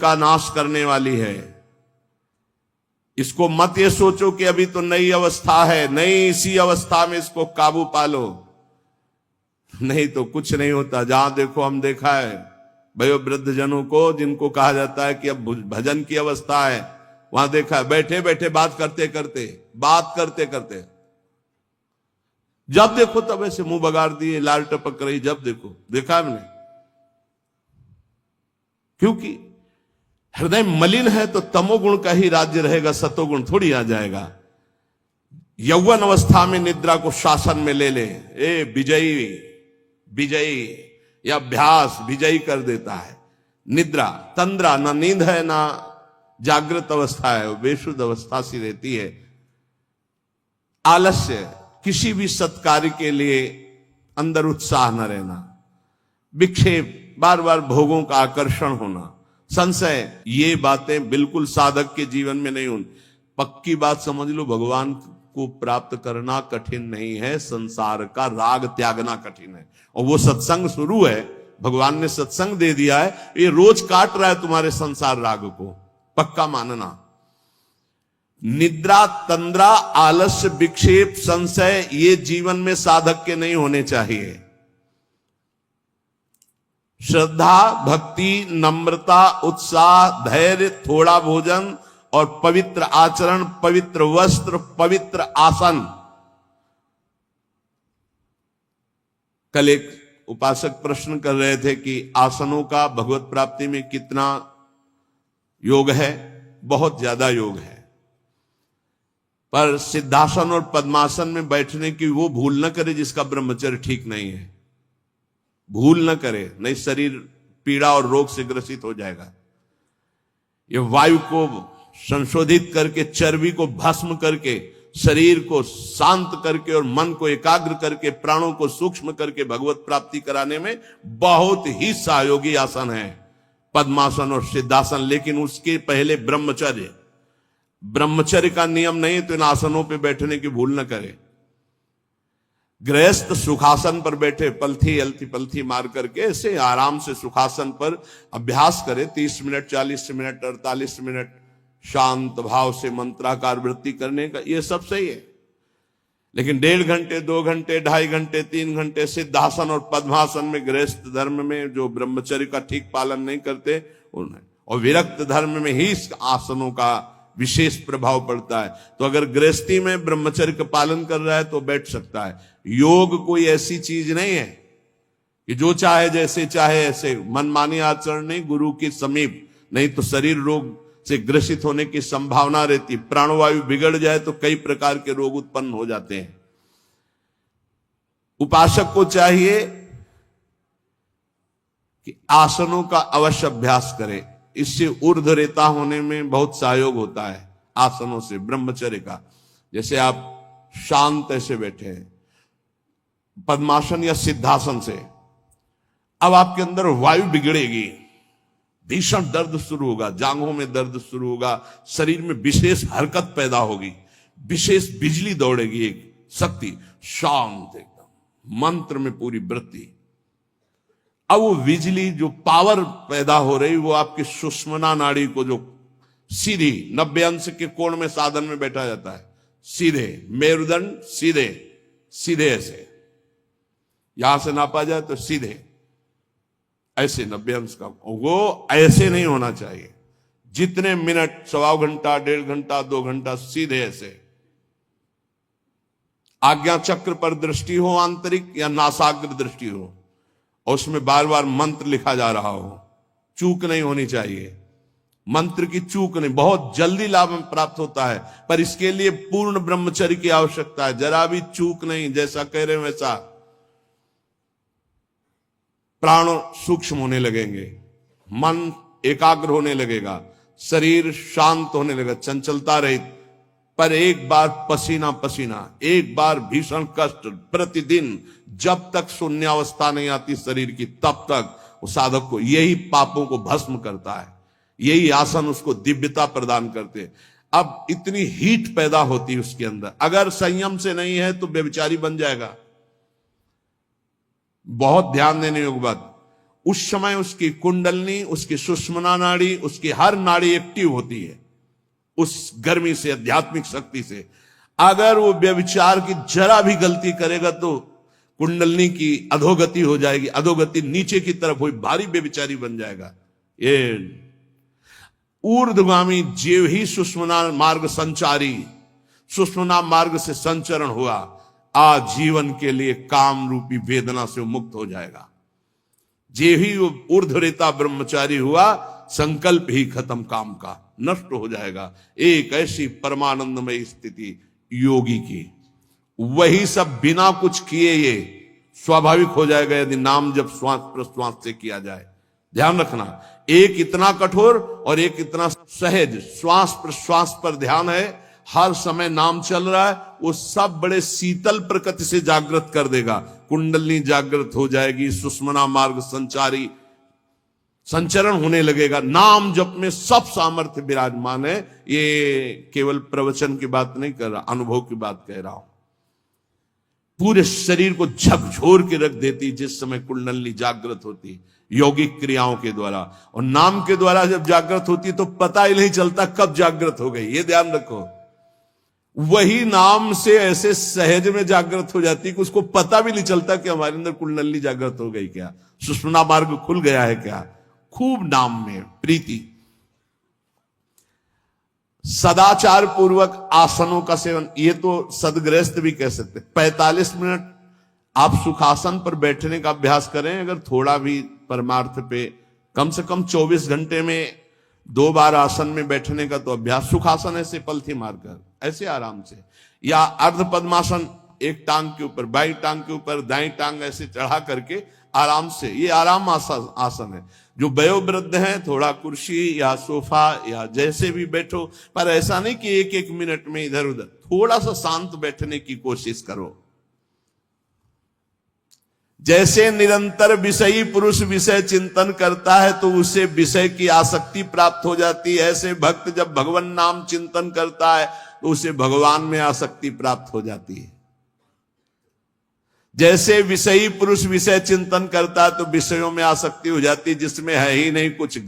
का नाश करने वाली है। इसको मत ये सोचो कि अभी तो नई अवस्था है, नहीं, इसी अवस्था में इसको काबू पालो, नहीं तो कुछ नहीं होता। जहां देखो हम देखा है भयो वृद्ध जनों को, जिनको कहा जाता है कि अब भजन की अवस्था है, वहां देखा है बैठे बैठे बात करते करते जब देखो तब ऐसे मुंह बगाड़ दिए, लाल टपक रही, जब देखो, देखा हमने। क्योंकि हृदय मलिन है तो तमोगुण का ही राज्य रहेगा, सतोगुण थोड़ी आ जाएगा। यौवन अवस्था में निद्रा को शासन में ले ले, विजयी या अभ्यास विजयी कर देता है। निद्रा तंद्रा, ना नींद है ना जागृत अवस्था है, वो बेशुद्ध अवस्था सी रहती है। आलस्य, किसी भी सत्कार्य के लिए अंदर उत्साह न रहना, विक्षेप, बार बार भोगों का आकर्षण होना, संशय, ये बातें बिल्कुल साधक के जीवन में नहीं होनी। पक्की बात समझ लो, भगवान को प्राप्त करना कठिन नहीं है, संसार का राग त्यागना कठिन है। और वो सत्संग शुरू है, भगवान ने सत्संग दे दिया है, ये रोज काट रहा है तुम्हारे संसार राग को, पक्का मानना। निद्रा, तंद्रा, आलस्य, विक्षेप, संशय, ये जीवन में साधक के नहीं होने चाहिए। श्रद्धा, भक्ति, नम्रता, उत्साह, धैर्य, थोड़ा भोजन और पवित्र आचरण, पवित्र वस्त्र, पवित्र आसन। कल एक उपासक प्रश्न कर रहे थे कि आसनों का भगवत प्राप्ति में कितना योग है। बहुत ज्यादा योग है, पर सिद्धासन और पद्मासन में बैठने की वो भूल न करे जिसका ब्रह्मचर्य ठीक नहीं है। भूल न करे, नहीं शरीर पीड़ा और रोग से ग्रसित हो जाएगा। ये वायु को संशोधित करके, चर्बी को भस्म करके, शरीर को शांत करके और मन को एकाग्र करके, प्राणों को सूक्ष्म करके भगवत प्राप्ति कराने में बहुत ही सहयोगी आसन है पद्मासन और सिद्धासन। लेकिन उसके पहले ब्रह्मचर्य का नियम नहीं, तो इन आसनों पे बैठने की भूल न करे। गृहस्थ सुखासन पर बैठे, पलथी अलथी पलथी मार करके ऐसे आराम से सुखासन पर अभ्यास करे, 30 मिनट, 40 मिनट, 48 मिनट शांत भाव से मंत्राकार वृत्ति करने का, ये सब सही है। लेकिन 1.5 घंटे, 2 घंटे, 2.5 घंटे, 3 घंटे सिद्धासन और पद्मासन में, गृहस्थ धर्म में जो ब्रह्मचर्य का ठीक पालन नहीं करते उन्हें, और विरक्त धर्म में ही इस आसनों का विशेष प्रभाव पड़ता है। तो अगर गृहस्थी में ब्रह्मचर्य का पालन कर रहा है तो बैठ सकता है। योग कोई ऐसी चीज नहीं है कि जो चाहे जैसे चाहे ऐसे, मनमानी आचरण नहीं, गुरु के समीप, नहीं तो शरीर रोग से ग्रसित होने की संभावना रहती। प्राणवायु बिगड़ जाए तो कई प्रकार के रोग उत्पन्न हो जाते हैं। उपासक को चाहिए कि आसनों का अवश्य अभ्यास करे, इससे ऊर्ध्वरेता होने में बहुत सहयोग होता है आसनों से, ब्रह्मचर्य का। जैसे आप शांत ऐसे बैठे हैं पद्मासन या सिद्धासन से, अब आपके अंदर वायु बिगड़ेगी, भीषण दर्द शुरू होगा, जांघों में दर्द शुरू होगा, शरीर में विशेष हरकत पैदा होगी, विशेष बिजली दौड़ेगी, एक शक्ति, शांत एकदम, मंत्र में पूरी वृत्ति। अब वो बिजली जो पावर पैदा हो रही, वो आपकी सुषुम्ना नाड़ी को, जो सीधी 90 अंश के कोण में साधन में बैठा जाता है, सीधे मेरुदंड, सीधे सीधे ऐसे, यहां से नापा जाए तो सीधे ऐसे 90 अंश का, वो ऐसे नहीं होना चाहिए। जितने मिनट, 1.25 घंटा, 1.5 घंटा, 2 घंटा सीधे ऐसे। आज्ञा चक्र पर दृष्टि हो आंतरिक या नासाग्र दृष्टि हो, और उसमें बार बार मंत्र लिखा जा रहा हो, चूक नहीं होनी चाहिए। मंत्र की चूक नहीं, बहुत जल्दी लाभ प्राप्त होता है, पर इसके लिए पूर्ण ब्रह्मचर्य की आवश्यकता है। जरा भी चूक नहीं, जैसा कह रहे हैं वैसा। प्राण सूक्ष्म होने लगेंगे, मन एकाग्र होने लगेगा, शरीर शांत होने लगेगा, चंचलता रहित। पर एक बार पसीना पसीना, एक बार भीषण कष्ट प्रतिदिन, जब तक शून्यावस्था नहीं आती शरीर की, तब तक वो साधक को, यही पापों को भस्म करता है। यही आसन उसको दिव्यता प्रदान करते हैं। अब इतनी हीट पैदा होती है उसके अंदर, अगर संयम से नहीं है तो बेविचारी बन जाएगा। बहुत ध्यान देने योग्य बात, उस समय उसकी कुंडलनी, उसकी सुषुम्ना नाड़ी, उसकी हर नाड़ी एक्टिव होती है उस गर्मी से, आध्यात्मिक शक्ति से। अगर वो व्यभिचार की जरा भी गलती करेगा तो कुंडलनी की अधोगति हो जाएगी, अधोगति नीचे की तरफ हुई, भारी व्यभिचारी बन जाएगा। ये ऊर्ध्वगामी जीव ही सुषुम्ना मार्ग संचारी, सुषुम्ना मार्ग से संचरण हुआ, आजीवन के लिए काम रूपी वेदना से मुक्त हो जाएगा। जे ही वो ऊर्ध्वरेता ब्रह्मचारी हुआ, संकल्प ही खत्म काम का, नष्ट हो जाएगा। एक ऐसी परमानंदमय स्थिति योगी की, वही सब बिना कुछ किए ये स्वाभाविक हो जाएगा यदि नाम जब श्वास प्रश्वास से किया जाए। ध्यान रखना, एक इतना कठोर और एक इतना सहज, श्वास प्रश्वास पर ध्यान है, हर समय नाम चल रहा है, वो सब बड़े शीतल प्रकृति से जागृत कर देगा। कुंडलनी जागृत हो जाएगी, सुषुम्ना मार्ग संचारी संचरण होने लगेगा। नाम जप में सब सामर्थ्य विराजमान है। ये केवल प्रवचन की बात नहीं कर रहा, अनुभव की बात कह रहा हूं। पूरे शरीर को झकझोर के रख देती जिस समय कुंडलनी जागृत होती यौगिक क्रियाओं के द्वारा, और नाम के द्वारा जब जागृत होती तो पता ही नहीं चलता कब जागृत हो गई। ये ध्यान रखो, वही नाम से ऐसे सहज में जागृत हो जाती कि उसको पता भी नहीं चलता कि हमारे अंदर कुंडलनी जागृत हो गई क्या, सुषुम्ना मार्ग खुल गया है क्या। खूब नाम में प्रीति। सदाचार पूर्वक आसनों का सेवन, ये तो सदगृहस्थ भी कह सकते। 45 मिनट आप सुखासन पर बैठने का अभ्यास करें। अगर थोड़ा भी परमार्थ पे, कम से कम 24 घंटे में 2 बार आसन में बैठने का तो अभ्यास। सुखासन ऐसे पलथी मारकर ऐसे आराम से, या अर्ध पद्मासन, एक टांग के ऊपर, बाई टांग के ऊपर दाई टांग ऐसे चढ़ा करके आराम से, ये आराम आसन है। जो वयोवृद्ध हैं थोड़ा कुर्सी या सोफा या जैसे भी बैठो, पर ऐसा नहीं कि एक एक मिनट में इधर उधर, थोड़ा सा शांत बैठने की कोशिश करो। जैसे निरंतर विषयी पुरुष विषय चिंतन करता है तो उसे विषय की आसक्ति प्राप्त हो जाती है, ऐसे भक्त जब भगवान नाम चिंतन करता है तो उसे भगवान में आसक्ति प्राप्त हो जाती है। जैसे विषयी पुरुष विषय चिंतन करता है तो विषयों में आसक्ति हो जाती है जिसमें है ही नहीं कुछ,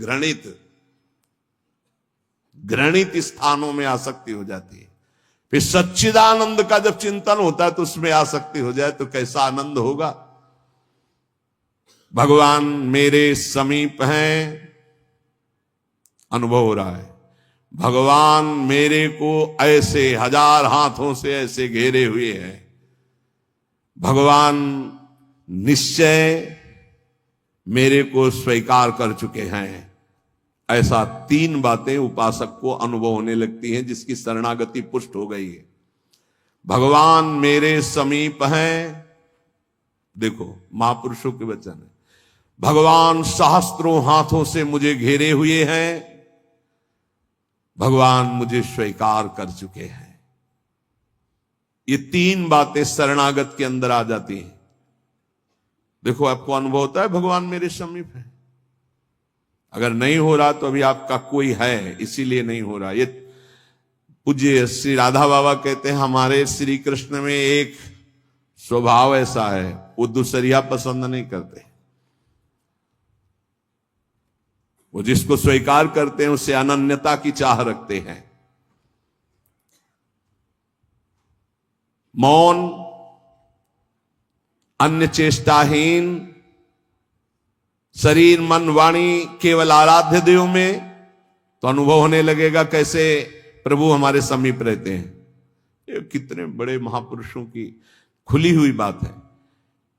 घृणित स्थानों में आसक्ति हो जाती है। फिर सच्चिदानंद का जब चिंतन होता है तो उसमें आसक्ति हो जाए तो कैसा आनंद होगा। भगवान मेरे समीप हैं, अनुभव हो रहा है। भगवान मेरे को ऐसे 1000 हाथों से ऐसे घेरे हुए हैं। भगवान निश्चय मेरे को स्वीकार कर चुके हैं। ऐसा 3 बातें उपासक को अनुभव होने लगती हैं जिसकी शरणागति पुष्ट हो गई है। भगवान मेरे समीप हैं, देखो महापुरुषों के वचन है। भगवान सहस्त्रों हाथों से मुझे घेरे हुए हैं, भगवान मुझे स्वीकार कर चुके हैं। ये 3 बातें शरणागत के अंदर आ जाती हैं। देखो आपको अनुभव होता है भगवान मेरे समीप है। अगर नहीं हो रहा तो अभी आपका कोई है, इसीलिए नहीं हो रहा। ये पूज्य श्री राधा बाबा कहते हैं हमारे श्री कृष्ण में एक स्वभाव ऐसा है, वो दूसरिया पसंद नहीं करते। वो जिसको स्वीकार करते हैं उससे अनन्यता की चाह रखते हैं। मौन, अन्य चेष्टाहीन, शरीर मन वाणी केवल आराध्य देव में, तो अनुभव होने लगेगा कैसे प्रभु हमारे समीप रहते हैं। ये कितने बड़े महापुरुषों की खुली हुई बात है।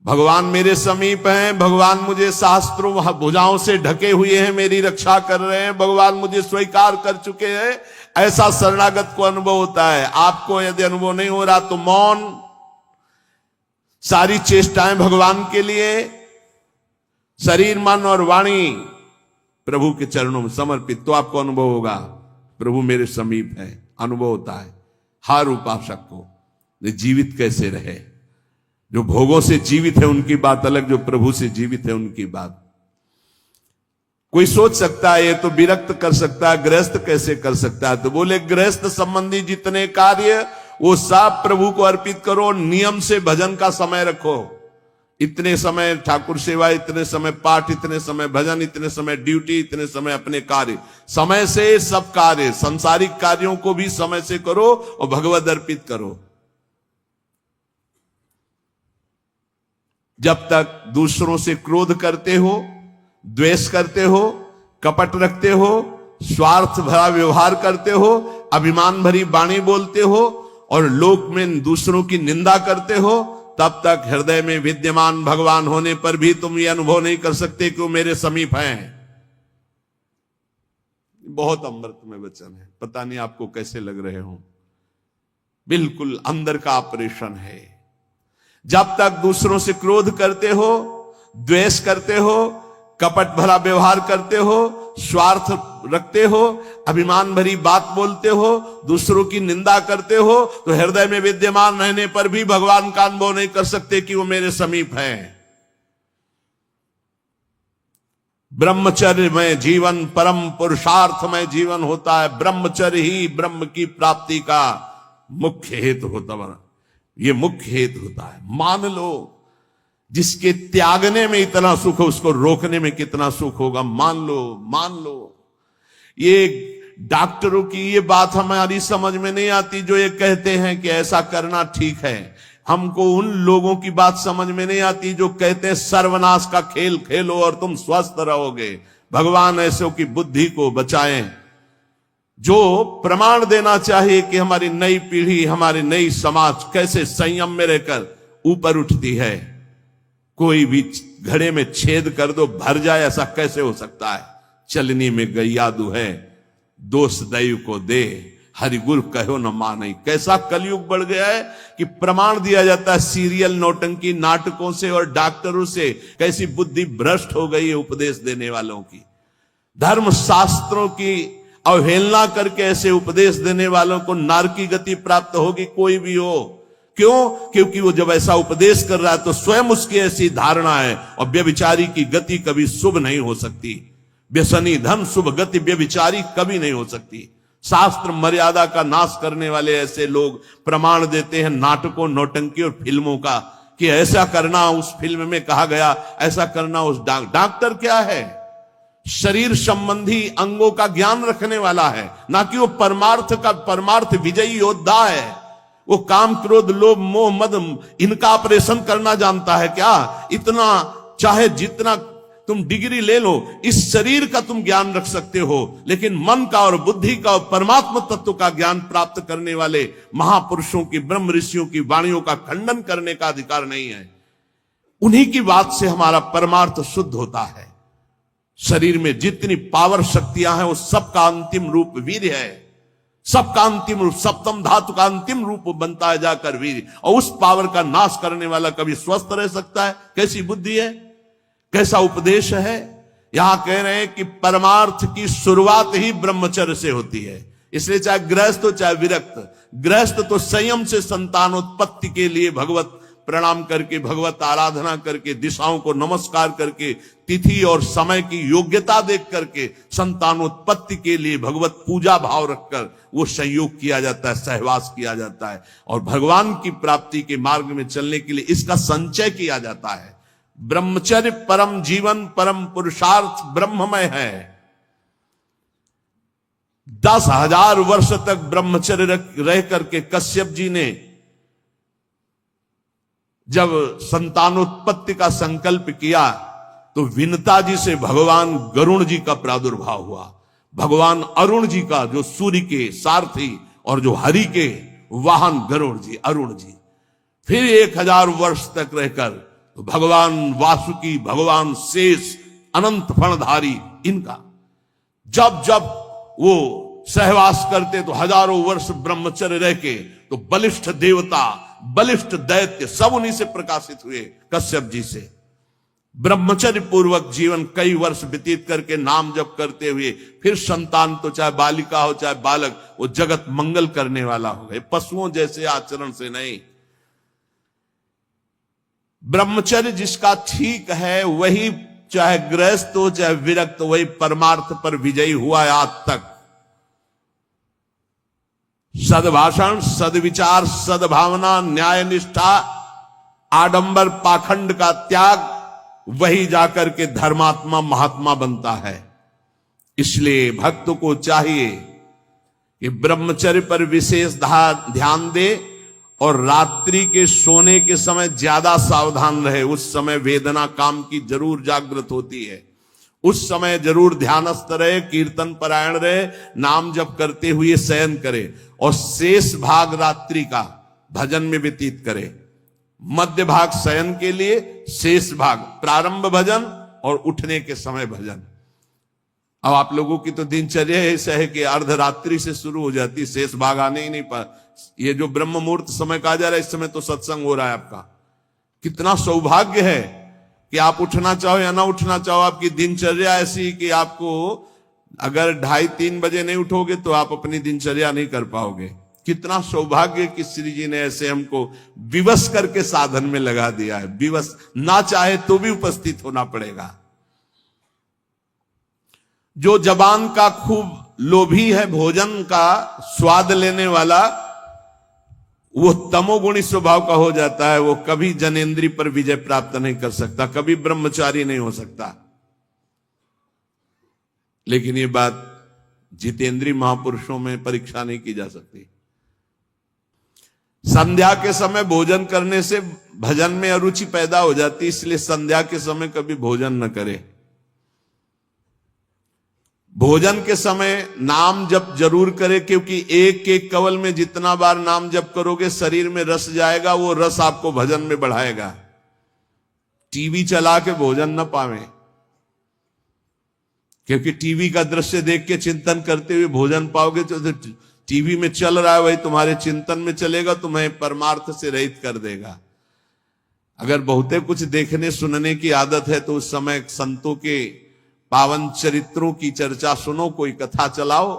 भगवान मेरे समीप हैं, भगवान मुझे शास्त्रों भुजाओं से ढके हुए हैं, मेरी रक्षा कर रहे हैं, भगवान मुझे स्वीकार कर चुके हैं। ऐसा शरणागत को अनुभव होता है। आपको यदि अनुभव नहीं हो रहा तो मौन, सारी चेष्टाएं भगवान के लिए, शरीर मन और वाणी प्रभु के चरणों में समर्पित, तो आपको अनुभव होगा प्रभु मेरे समीप है। अनुभव होता है हर उपासक को। जीवित कैसे रहे, जो भोगों से जीवित है उनकी बात अलग, जो प्रभु से जीवित है उनकी बात। कोई सोच सकता है ये तो विरक्त कर सकता है, गृहस्थ कैसे कर सकता है, तो बोले गृहस्थ संबंधी जितने कार्य वो सब प्रभु को अर्पित करो, नियम से भजन का समय रखो। इतने समय ठाकुर सेवा, इतने समय पाठ, इतने समय भजन, इतने समय ड्यूटी, इतने समय अपने कार्य। समय से सब कार्य, सांसारिक कार्यों को भी समय से करो और भगवद अर्पित करो। जब तक दूसरों से क्रोध करते हो, द्वेष करते हो, कपट रखते हो, स्वार्थ भरा व्यवहार करते हो, अभिमान भरी वाणी बोलते हो और लोक में दूसरों की निंदा करते हो, तब तक हृदय में विद्यमान भगवान होने पर भी तुम ये अनुभव नहीं कर सकते कि वो मेरे समीप हैं। बहुत अमृत में वचन है, पता नहीं आपको कैसे लग रहे हो, बिल्कुल अंदर का ऑपरेशन है। जब तक दूसरों से क्रोध करते हो, द्वेष करते हो, कपट भरा व्यवहार करते हो, स्वार्थ रखते हो, अभिमान भरी बात बोलते हो, दूसरों की निंदा करते हो, तो हृदय में विद्यमान रहने पर भी भगवान का अनुभव नहीं कर सकते कि वो मेरे समीप हैं। ब्रह्मचर्य में जीवन परम पुरुषार्थ में जीवन होता है। ब्रह्मचर्य ही ब्रह्म की प्राप्ति का मुख्य हेतु होता है। ये मुख्य हेतु होता है। मान लो जिसके त्यागने में इतना सुख है, उसको रोकने में कितना सुख होगा। मान लो ये डॉक्टरों की ये बात हमारी समझ में नहीं आती जो ये कहते हैं कि ऐसा करना ठीक है। हमको उन लोगों की बात समझ में नहीं आती जो कहते हैं सर्वनाश का खेल खेलो और तुम स्वस्थ रहोगे। भगवान ऐसों की बुद्धि को बचाएं जो प्रमाण देना चाहिए कि हमारी नई पीढ़ी, हमारी नई समाज कैसे संयम में रहकर ऊपर उठती है। कोई भी घड़े में छेद कर दो भर जाए, ऐसा कैसे हो सकता है। चलनी में गैयादू है, दोष दैव को दे, हरि गुरु कहो न माने। कैसा कलयुग बढ़ गया है कि प्रमाण दिया जाता है सीरियल नौटंकी नाटकों से और डॉक्टरों से। कैसी बुद्धि भ्रष्ट हो गई है उपदेश देने वालों की। धर्म शास्त्रों की अवहेलना करके ऐसे उपदेश देने वालों को नरकी गति प्राप्त होगी, कोई भी हो। क्यों? क्योंकि वो जब ऐसा उपदेश कर रहा है तो स्वयं उसकी ऐसी धारणा है। और व्यभिचारी की गति कभी शुभ नहीं हो सकती। व्यसनी धन शुभ गति व्यभिचारी कभी नहीं हो सकती। शास्त्र मर्यादा का नाश करने वाले ऐसे लोग प्रमाण देते हैं नाटकों, नौटंकी और फिल्मों का कि ऐसा करना उस फिल्म में कहा गया, ऐसा करना उस डॉक्टर क्या है? शरीर संबंधी अंगों का ज्ञान रखने वाला है, ना कि वो परमार्थ विजयी योद्धा है। वो काम, क्रोध, लोभ, मोह, मद इनका ऑपरेशन करना जानता है क्या? इतना चाहे जितना तुम डिग्री ले लो, इस शरीर का तुम ज्ञान रख सकते हो, लेकिन मन का और बुद्धि का और परमात्मा तत्व का ज्ञान प्राप्त करने वाले महापुरुषों की, ब्रह्म ऋषियों की वाणियों का खंडन करने का अधिकार नहीं है। उन्हीं की बात से हमारा परमार्थ शुद्ध होता है। शरीर में जितनी पावर शक्तियां हैं वो सबका अंतिम रूप वीर्य है। सबका अंतिम रूप, सप्तम धातु का अंतिम रूप बनता है जाकर वीर्य। और उस पावर का नाश करने वाला कभी स्वस्थ रह सकता है? कैसी बुद्धि है, कैसा उपदेश है। यहां कह रहे हैं कि परमार्थ की शुरुआत ही ब्रह्मचर्य से होती है। इसलिए चाहे गृहस्थ हो चाहे विरक्त, गृहस्थ तो संयम से संतानोत्पत्ति के लिए भगवत प्रणाम करके, भगवत आराधना करके, दिशाओं को नमस्कार करके, तिथि और समय की योग्यता देख करके संतानोत्पत्ति के लिए भगवत पूजा भाव रखकर वो संयोग किया जाता है, सहवास किया जाता है। और भगवान की प्राप्ति के मार्ग में चलने के लिए इसका संचय किया जाता है। ब्रह्मचर्य परम जीवन, परम पुरुषार्थ ब्रह्ममय है। 10,000 वर्ष तक ब्रह्मचर्य रह करके कश्यप जी ने जब संतानोत्पत्ति का संकल्प किया तो विनता जी से भगवान गरुण जी का प्रादुर्भाव हुआ। भगवान अरुण जी का, जो सूर्य के सारथी और जो हरि के वाहन गरुण जी, अरुण जी। फिर 1000 वर्ष तक रहकर भगवान वासुकी, भगवान शेष, अनंत फणधारी, इनका जब जब वो सहवास करते तो हजारों वर्ष ब्रह्मचर्य रह के तो बलिष्ठ देवता, बलिष्ठ दैत्य सब उन्हीं से प्रकाशित हुए, कश्यप जी से। ब्रह्मचर्य पूर्वक जीवन कई वर्ष व्यतीत करके नाम जप करते हुए फिर संतान, तो चाहे बालिका हो चाहे बालक, वो जगत मंगल करने वाला हो गए, पशुओं जैसे आचरण से नहीं। ब्रह्मचर्य जिसका ठीक है वही, चाहे गृहस्थ हो चाहे विरक्त, वही परमार्थ पर विजयी हुआ है आज तक। सद्भाषण, सद्विचार, सद्भावना, न्याय निष्ठा, आडंबर पाखंड का त्याग, वही जाकर के धर्मात्मा महात्मा बनता है। इसलिए भक्त को चाहिए कि ब्रह्मचर्य पर विशेष ध्यान दे और रात्रि के सोने के समय ज्यादा सावधान रहे। उस समय वेदना काम की जरूर जागृत होती है, उस समय जरूर ध्यानस्थ रहे, कीर्तन परायण रहे, नाम जप करते हुए शयन करे और शेष भाग रात्रि का भजन में व्यतीत करे। मध्य भाग शयन के लिए, शेष भाग प्रारंभ भजन और उठने के समय भजन। अब आप लोगों की तो दिनचर्या ऐसा है कि अर्धरात्रि से शुरू हो जाती, शेष भाग आने ही नहीं पा। ये जो ब्रह्म मुहूर्त समय कहा जा रहा है, इस समय तो सत्संग हो रहा है आपका। कितना सौभाग्य है कि आप उठना चाहो या ना उठना चाहो, आपकी दिनचर्या ऐसी कि आपको अगर 2:30-3 बजे नहीं उठोगे तो आप अपनी दिनचर्या नहीं कर पाओगे। कितना सौभाग्य कि श्री जी ने ऐसे हमको विवश करके साधन में लगा दिया है। विवश ना चाहे तो भी उपस्थित होना पड़ेगा। जो जबान का खूब लोभी है, भोजन का स्वाद लेने वाला, वो तमोगुणी स्वभाव का हो जाता है। वो कभी जनेंद्री पर विजय प्राप्त नहीं कर सकता, कभी ब्रह्मचारी नहीं हो सकता। लेकिन ये बात जितेंद्रीय महापुरुषों में परीक्षा नहीं की जा सकती। संध्या के समय भोजन करने से भजन में अरुचि पैदा हो जाती, इसलिए संध्या के समय कभी भोजन न करे। भोजन के समय नाम जप जरूर करे, क्योंकि एक एक कवल में जितना बार नाम जप करोगे शरीर में रस जाएगा, वो रस आपको भजन में बढ़ाएगा। टीवी चला के भोजन न पावे, क्योंकि टीवी का दृश्य देख के चिंतन करते हुए भोजन पाओगे तो टीवी में चल रहा है वही तुम्हारे चिंतन में चलेगा, तुम्हें परमार्थ से रहित कर देगा। अगर बहुते कुछ देखने सुनने की आदत है तो उस समय संतों के पावन चरित्रों की चर्चा सुनो, कोई कथा चलाओ,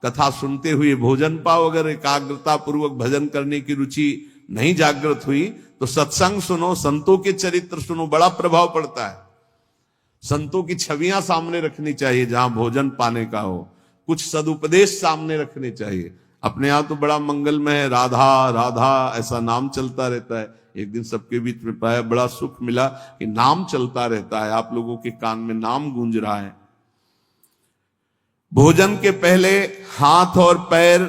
कथा सुनते हुए भोजन पाओ। अगर एकाग्रता पूर्वक भजन करने की रुचि नहीं जागृत हुई तो सत्संग सुनो, संतों के चरित्र सुनो, बड़ा प्रभाव पड़ता है। संतों की छवियां सामने रखनी चाहिए जहां भोजन पाने का हो, कुछ सदुपदेश सामने रखने चाहिए। अपने यहां तो बड़ा मंगलमय है, राधा राधा ऐसा नाम चलता रहता है। एक दिन सबके बीच में पाया, बड़ा सुख मिला कि नाम चलता रहता है, आप लोगों के कान में नाम गूंज रहा है। भोजन के पहले हाथ और पैर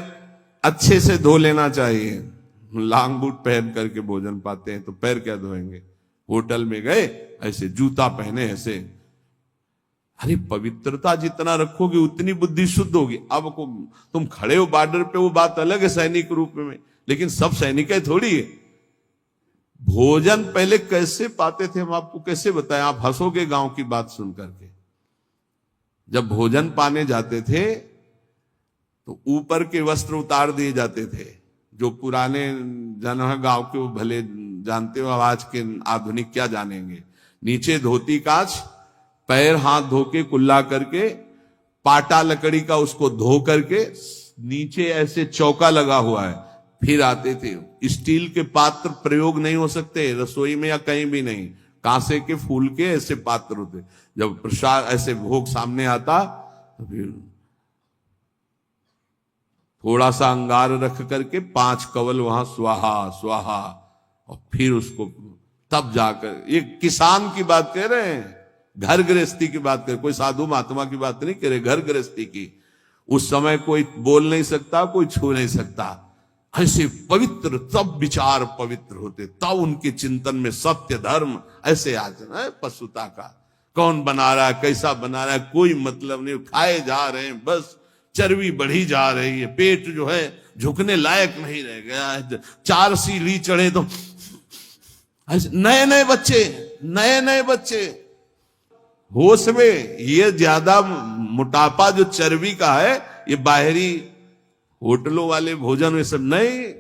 अच्छे से धो लेना चाहिए। लांग बूट पहन करके भोजन पाते हैं तो पैर क्या धोएंगे? होटल में गए ऐसे जूता पहने ऐसे, अरे पवित्रता जितना रखोगे उतनी बुद्धि शुद्ध होगी। अब तुम खड़े हो बॉर्डर पे, वो बात अलग है सैनिक रूप में, लेकिन सब सैनिक थोड़ी है। भोजन पहले कैसे पाते थे हम आपको कैसे बताएं, आप हंसोगे गांव की बात सुन करके। जब भोजन पाने जाते थे तो ऊपर के वस्त्र उतार दिए जाते थे। जो पुराने जन है गांव के वो भले जानते हो, आज के आधुनिक क्या जानेंगे। नीचे धोती कांच, पैर हाथ धो के कुल्ला करके, पाटा लकड़ी का उसको धो करके, नीचे ऐसे चौका लगा हुआ है, फिर आते थे। स्टील के पात्र प्रयोग नहीं हो सकते रसोई में या कहीं भी नहीं, कांसे के फूल के ऐसे पात्र होते। जब प्रसाद ऐसे भोग सामने आता तो फिर थोड़ा सा अंगार रख करके 5 कवल वहां स्वाहा स्वाहा, और फिर उसको तब जाकर, ये किसान की बात कह रहे हैं, घर गृहस्थी की बात कर, कोई साधु महात्मा की बात नहीं करे, घर गृहस्थी की। उस समय कोई बोल नहीं सकता, कोई छू नहीं सकता। ऐसे पवित्र, तब विचार पवित्र होते, तब उनके चिंतन में सत्य धर्म ऐसे आ जाना है। पशुता का कौन बना रहा है, कैसा बना रहा है, कोई मतलब नहीं, खाए जा रहे हैं, बस चर्बी बढ़ी जा रही है, पेट जो है झुकने लायक नहीं रह गया है। 4 सीढ़ी चढ़े तो नए नए बच्चे होश में। ये ज्यादा मोटापा जो चर्बी का है, ये बाहरी होटलों वाले भोजन में सब नहीं।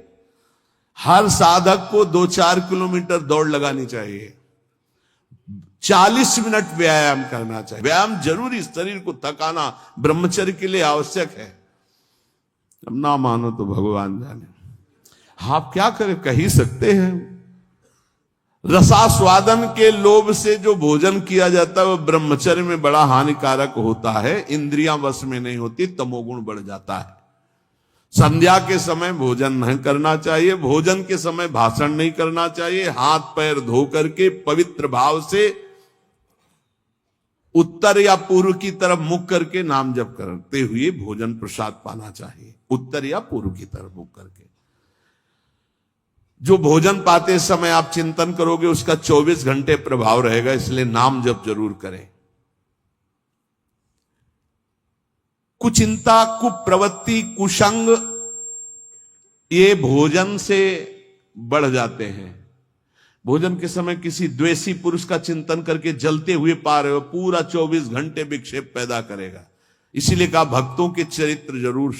हर साधक को 2-4 किलोमीटर दौड़ लगानी चाहिए, 40 मिनट व्यायाम करना चाहिए। व्यायाम जरूरी, शरीर को थकाना ब्रह्मचर्य के लिए आवश्यक है। अब ना मानो तो भगवान जाने, आप क्या करें, कह ही सकते हैं। रसास्वादन के लोभ से जो भोजन किया जाता है वह ब्रह्मचर्य में बड़ा हानिकारक होता है। इंद्रियां वश में नहीं होती, तमोगुण बढ़ जाता है। संध्या के समय भोजन नहीं करना चाहिए, भोजन के समय भाषण नहीं करना चाहिए, हाथ पैर धो करके पवित्र भाव से उत्तर या पूर्व की तरफ मुख करके नाम जप करते हुए भोजन प्रसाद पाना चाहिए। उत्तर या पूर्व की तरफ मुख करके जो भोजन पाते समय आप चिंतन करोगे उसका 24 घंटे प्रभाव रहेगा, इसलिए नाम जप जरूर करें। कुचिंता, कुप्रवृत्ति, कुसंग ये भोजन से बढ़ जाते हैं। भोजन के समय किसी द्वेषी पुरुष का चिंतन करके जलते हुए पा रहे हो, पूरा 24 घंटे विक्षेप पैदा करेगा। इसीलिए कहा भक्तों के चरित्र जरूर,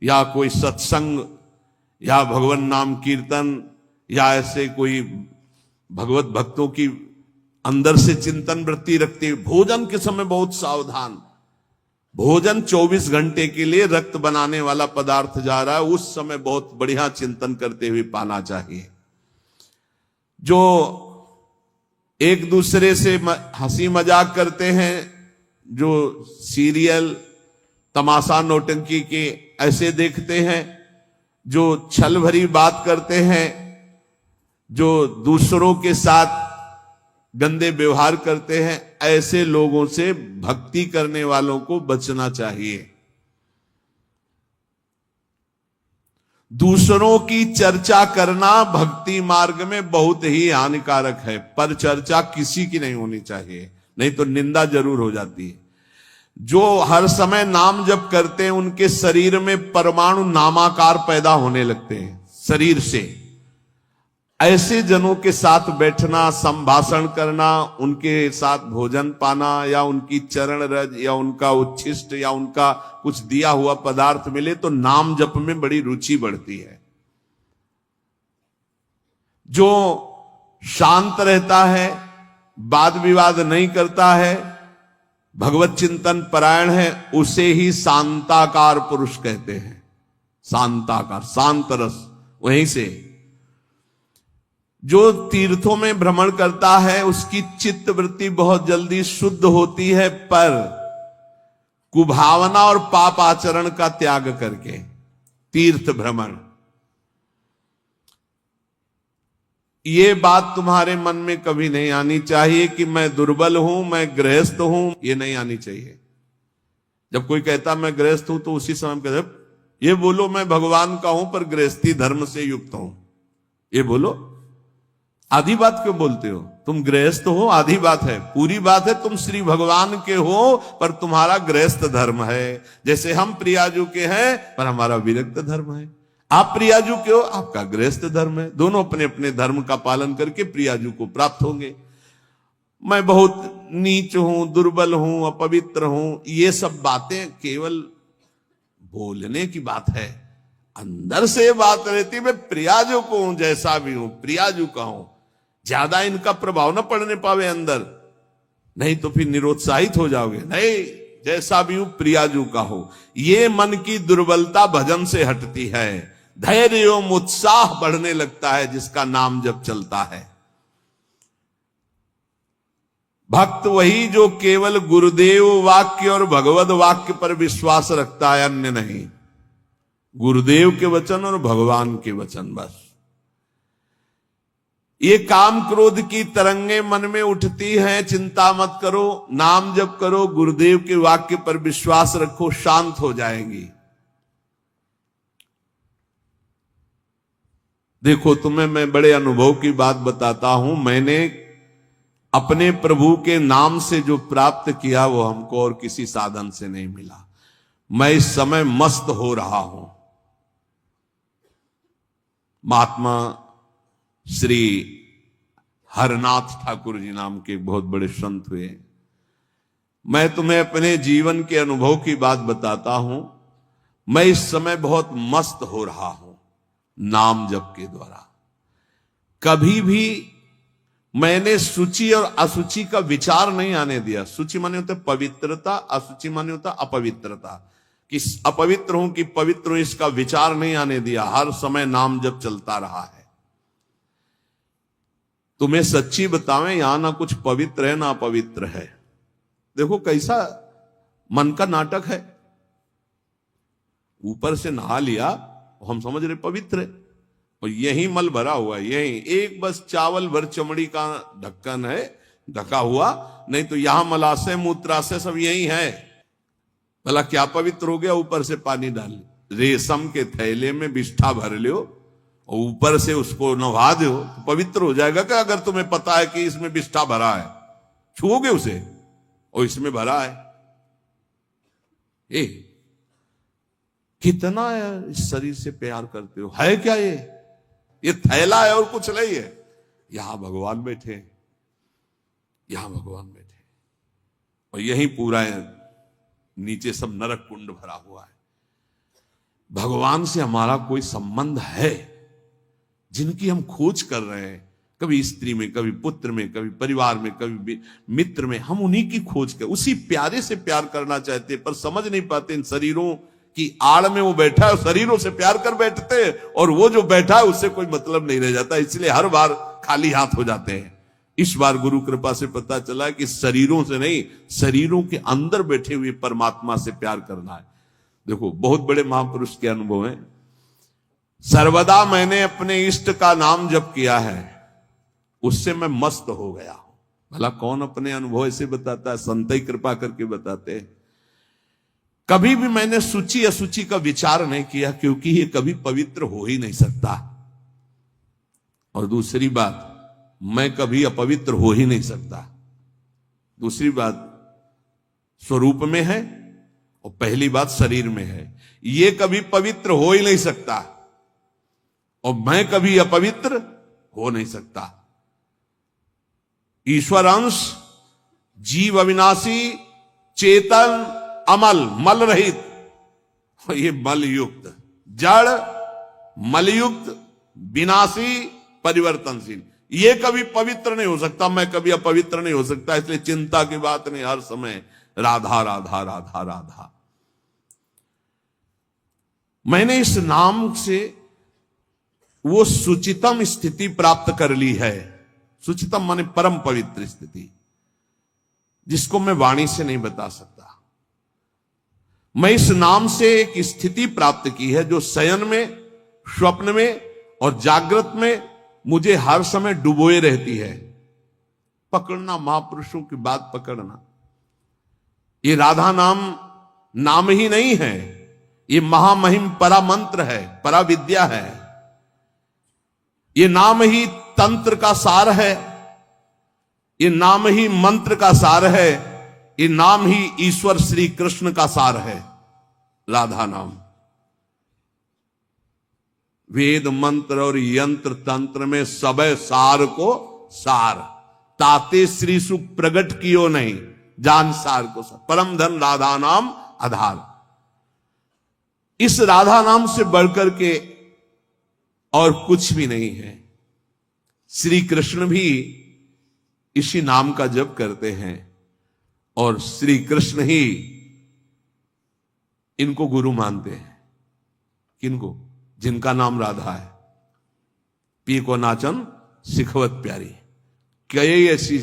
या कोई सत्संग या भगवान नाम कीर्तन या ऐसे कोई भगवत भक्तों की अंदर से चिंतन वृत्ति रखते हुए भोजन के समय बहुत सावधान। भोजन 24 घंटे के लिए रक्त बनाने वाला पदार्थ जा रहा है, उस समय बहुत बढ़िया चिंतन करते हुए पाना चाहिए। जो एक दूसरे से हंसी मजाक करते हैं, जो सीरियल तमाशा नौटंकी के ऐसे देखते हैं, जो छल भरी बात करते हैं, जो दूसरों के साथ गंदे व्यवहार करते हैं, ऐसे लोगों से भक्ति करने वालों को बचना चाहिए। दूसरों की चर्चा करना भक्ति मार्ग में बहुत ही हानिकारक है, पर चर्चा किसी की नहीं होनी चाहिए, नहीं तो निंदा जरूर हो जाती है। जो हर समय नाम जप करते हैं उनके शरीर में परमाणु नामाकार पैदा होने लगते हैं शरीर से। ऐसे जनों के साथ बैठना, संभाषण करना, उनके साथ भोजन पाना या उनकी चरण रज या उनका उच्छिष्ट या उनका कुछ दिया हुआ पदार्थ मिले तो नाम जप में बड़ी रुचि बढ़ती है। जो शांत रहता है, वाद विवाद नहीं करता है, भगवत चिंतन परायण है, उसे ही शांताकार पुरुष कहते हैं। शांताकार, शांत रस। वहीं से जो तीर्थों में भ्रमण करता है उसकी चित्त वृत्ति बहुत जल्दी शुद्ध होती है, पर कुभावना और पाप आचरण का त्याग करके तीर्थ भ्रमण। ये बात तुम्हारे मन में कभी नहीं आनी चाहिए कि मैं दुर्बल हूं, मैं गृहस्थ हूं, ये नहीं आनी चाहिए। जब कोई कहता मैं गृहस्थ हूं तो उसी समय कहते ये बोलो मैं भगवान का हूं पर गृहस्थी धर्म से युक्त हूं, ये बोलो। आधी बात क्यों बोलते हो? तुम गृहस्थ हो, आधी बात है। पूरी बात है तुम श्री भगवान के हो पर तुम्हारा गृहस्थ धर्म है। जैसे हम प्रियाजू के हैं पर हमारा विरक्त धर्म है। आप प्रियाजू के हो, आपका गृहस्थ धर्म है। दोनों अपने अपने धर्म का पालन करके प्रियाजू को प्राप्त होंगे। मैं बहुत नीच हूं, दुर्बल हूं, अपवित्र हूं, ये सब बातें केवल बोलने की बात है। अंदर से बात रहती मैं प्रियाजू को हूं, जैसा भी हूं प्रियाजू का हूं। ज्यादा इनका प्रभाव न पड़ने पावे अंदर, नहीं तो फिर निरुत्साहित हो जाओगे। नहीं, जैसा भी हूं प्रियाजू का हो। ये मन की दुर्बलता भजन से हटती है, धैर्य एवं उत्साह बढ़ने लगता है जिसका नाम जब चलता है। भक्त वही जो केवल गुरुदेव वाक्य और भगवत वाक्य पर विश्वास रखता है, अन्य नहीं। गुरुदेव के वचन और भगवान के वचन बस। ये काम क्रोध की तरंगे मन में उठती हैं, चिंता मत करो, नाम जप करो, गुरुदेव के वाक्य पर विश्वास रखो, शांत हो जाएंगी। देखो तुम्हें मैं बड़े अनुभव की बात बताता हूं। मैंने अपने प्रभु के नाम से जो प्राप्त किया वो हमको और किसी साधन से नहीं मिला। मैं इस समय मस्त हो रहा हूं। महात्मा श्री हरनाथ ठाकुर जी नाम के एक बहुत बड़े संत हुए। मैं तुम्हें अपने जीवन के अनुभव की बात बताता हूं। मैं इस समय बहुत मस्त हो रहा हूं नाम जप के द्वारा। कभी भी मैंने सूचि और असुचि का विचार नहीं आने दिया। सूचि माने होता है पवित्रता, असुचि माने होता अपवित्रता। कि अपवित्र हूं कि पवित्र हूं इसका विचार नहीं आने दिया। हर समय नाम जप चलता रहा है। तुम्हें सच्ची बतावें, यहां ना कुछ पवित्र है ना अपवित्र है। देखो कैसा मन का नाटक है। ऊपर से नहा लिया, हम समझ रहे पवित्र है, और यही मल भरा हुआ है, यही एक बस चावल भर चमड़ी का ढक्कन है ढका हुआ, नहीं तो यहां मलाशय मूत्राशय सब यही है। भला क्या पवित्र हो गया? ऊपर से पानी डाल, रेशम के थैले में बिष्ठा भर लो और ऊपर से उसको नहा दो तो पवित्र हो जाएगा क्या? अगर तुम्हें पता है कि इसमें बिष्ठा भरा है, छुओगे उसे और इसमें भरा है। कितना इस शरीर से प्यार करते हो, है क्या ये थैला है और कुछ नहीं है। यहां भगवान बैठे, यहां भगवान बैठे, और यही पूरा है, नीचे सब नरक कुंड भरा हुआ है। भगवान से हमारा कोई संबंध है जिनकी हम खोज कर रहे हैं, कभी स्त्री में, कभी पुत्र में, कभी परिवार में, कभी मित्र में, हम उन्हीं की खोज कर, उसी प्यारे से प्यार करना चाहते, पर समझ नहीं पाते इन शरीरों की आड़ में वो बैठा है, शरीरों से प्यार कर बैठते हैं, और वो जो बैठा है उससे कोई मतलब नहीं रह जाता, इसलिए हर बार खाली हाथ हो जाते हैं। इस बार गुरु कृपा से पता चला कि शरीरों से नहीं, शरीरों के अंदर बैठे हुए परमात्मा से प्यार करना है। देखो, बहुत बड़े महापुरुष के अनुभव हैं। सर्वदा मैंने अपने इष्ट का नाम जप किया है, उससे मैं मस्त हो गया हूं। भला कौन अपने अनुभव ऐसे बताता है? संत ही कृपा करके बताते हैं। कभी भी मैंने सूची असूची का विचार नहीं किया, क्योंकि ये कभी पवित्र हो ही नहीं सकता। और दूसरी बात, मैं कभी अपवित्र हो ही नहीं सकता। दूसरी बात, स्वरूप में है, और पहली बात शरीर में है, ये कभी पवित्र हो ही नहीं सकता, और मैं कभी अपवित्र हो नहीं सकता। ईश्वर अंश, जीव अविनाशी, चेतन, अमल, मल रहित, ये मल युक्त, जड़, मलयुक्त, विनाशी, परिवर्तनशील, ये कभी पवित्र नहीं हो सकता, मैं कभी अपवित्र नहीं हो सकता। इसलिए चिंता की बात नहीं, हर समय राधा राधा राधा राधा। मैंने इस नाम से वो सुचितम स्थिति प्राप्त कर ली है। सुचितम माने परम पवित्र स्थिति, जिसको मैं वाणी से नहीं बता सकता। मैं इस नाम से एक स्थिति प्राप्त की है जो शयन में, स्वप्न में और जागृत में मुझे हर समय डुबोए रहती है। पकड़ना, महापुरुषों की बात पकड़ना। ये राधा नाम नाम ही नहीं है, ये महामहिम परा मंत्र है, परा विद्या है। ये नाम ही तंत्र का सार है, ये नाम ही मंत्र का सार है, ये नाम ही ईश्वर श्री कृष्ण का सार है। राधा नाम वेद मंत्र और यंत्र तंत्र में सब सार को सार, ताते श्री सुख प्रगट कियो नहीं, जान सार को सार। परम धन राधा नाम आधार। इस राधा नाम से बढ़कर के और कुछ भी नहीं है। श्री कृष्ण भी इसी नाम का जप करते हैं, और श्री कृष्ण ही इनको गुरु मानते हैं। किनको? जिनका नाम राधा है। पी को नाचन सिखवत प्यारी। कई ऐसी,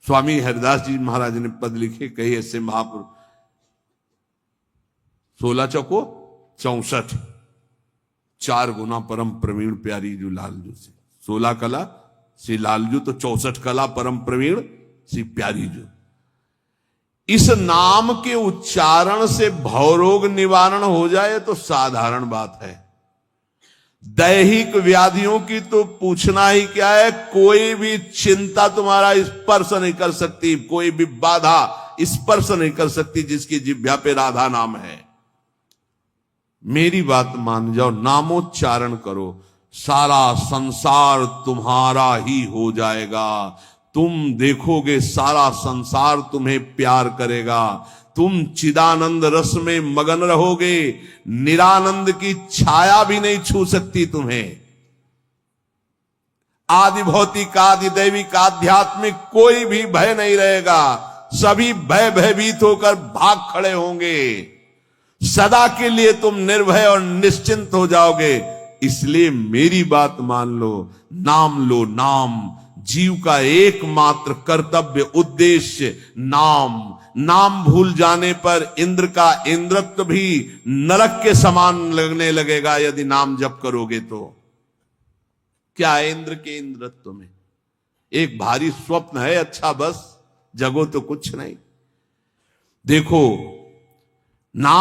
स्वामी हरिदास जी महाराज ने पद लिखे, कई ऐसे महापुरुष। 16 चौको 64, 4 गुना परम प्रवीण प्यारी जो लालजू से। 16 कला श्री लालजू, तो 64 कला परम प्रवीण श्री प्यारी जो। इस नाम के उच्चारण से भवरोग निवारण हो जाए तो साधारण बात है। दैहिक व्याधियों की तो पूछना ही क्या है। कोई भी चिंता तुम्हारा स्पर्श नहीं कर सकती, कोई भी बाधा स्पर्श नहीं कर सकती जिसकी जिह्वा पे राधा नाम है। मेरी बात मान जाओ, नामोच्चारण करो, सारा संसार तुम्हारा ही हो जाएगा। तुम देखोगे सारा संसार तुम्हें प्यार करेगा। तुम चिदानंद रस में मगन रहोगे, निरानंद की छाया भी नहीं छू सकती तुम्हें। आदि भौतिक, आदि दैविक, आध्यात्मिक कोई भी भय नहीं रहेगा। सभी भयभीत होकर भाग खड़े होंगे। सदा के लिए तुम निर्भय और निश्चिंत हो जाओगे। इसलिए मेरी बात मान लो, नाम लो। नाम जीव का एकमात्र कर्तव्य, उद्देश्य नाम। नाम भूल जाने पर इंद्र का इंद्रत्व भी नरक के समान लगने लगेगा यदि नाम जप करोगे तो। क्या है इंद्र के इंद्रत्व में? एक भारी स्वप्न है, अच्छा बस, जगो तो कुछ नहीं। देखो नाम